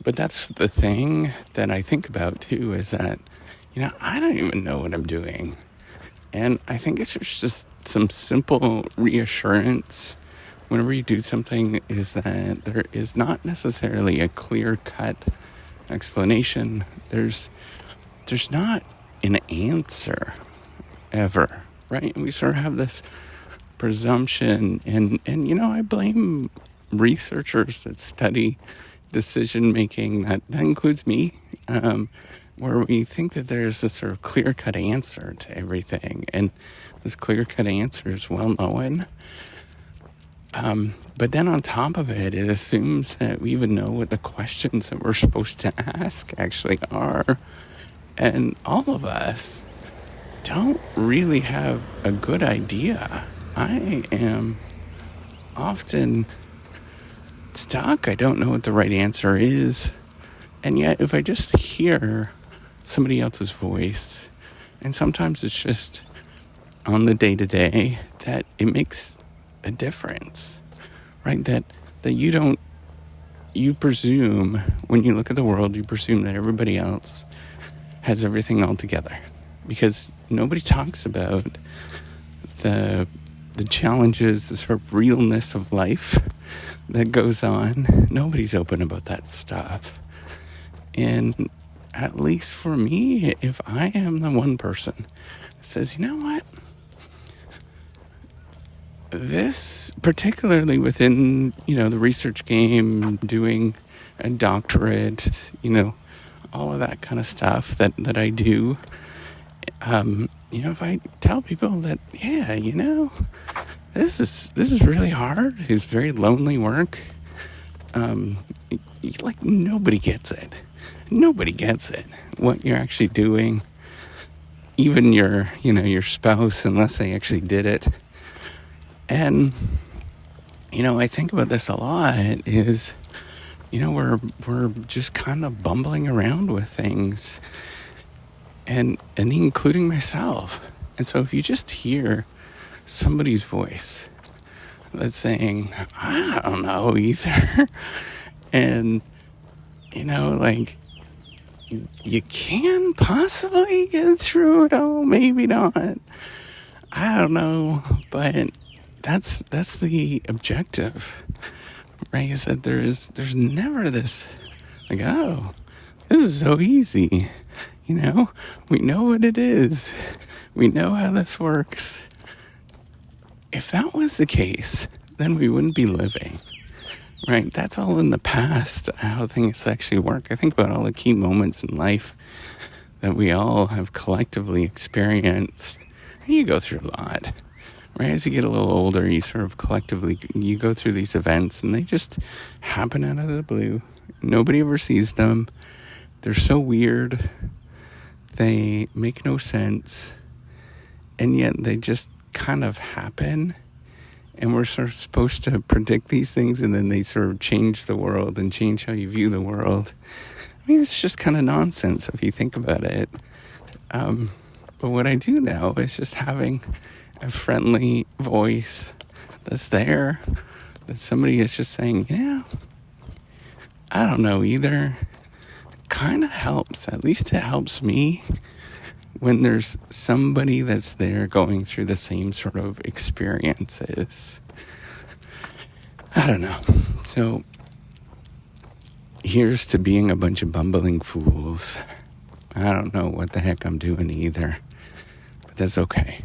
But that's the thing that I think about too, is that, I don't even know what I'm doing. And I think it's just some simple reassurance whenever you do something, is that there is not necessarily a clear-cut explanation. There's not an answer ever, right? And we sort of have this presumption, and I blame researchers that study decision making, that includes me, where we think that there's a sort of clear-cut answer to everything, and this clear-cut answer is well known. But then on top of it, it assumes that we even know what the questions that we're supposed to ask actually are. And all of us don't really have a good idea. I am often stuck. I don't know what the right answer is. And yet, if I just hear somebody else's voice, and sometimes it's just on the day-to-day, that it makes a difference, right? That you presume, when you look at the world, you presume that everybody else has everything all together, because nobody talks about the challenges, the sort of realness of life that goes on. Nobody's open about that stuff. And at least for me, if I am the one person that says, you know what, this, particularly within, the research game, doing a doctorate, all of that kind of stuff that I do, if I tell people that, this is really hard, it's very lonely work, nobody gets it. Nobody gets it, what you're actually doing. Even your spouse, unless they actually did it. And, I think about this a lot, is, we're just kind of bumbling around with things, and including myself. And so if you just hear somebody's voice that's saying, I don't know either, and, you can possibly get through it all, maybe not. I don't know, but that's the objective, right? Is that there's never this, this is so easy, we know what it is, we know how this works. If that was the case, then we wouldn't be living, right? That's all in the past, how things actually work. I think about all the key moments in life that we all have collectively experienced. You go through a lot, right? As you get a little older, you sort of collectively, you go through these events, and they just happen out of the blue. Nobody ever sees them. They're so weird. They make no sense. And yet they just kind of happen. And we're sort of supposed to predict these things, and then they sort of change the world and change how you view the world. I mean, it's just kind of nonsense if you think about it. But what I do now is just having a friendly voice that's there, that somebody is just saying, I don't know either. Kind of helps. At least it helps me when there's somebody that's there going through the same sort of experiences. I don't know. So here's to being a bunch of bumbling fools. I don't know what the heck I'm doing either, but that's okay.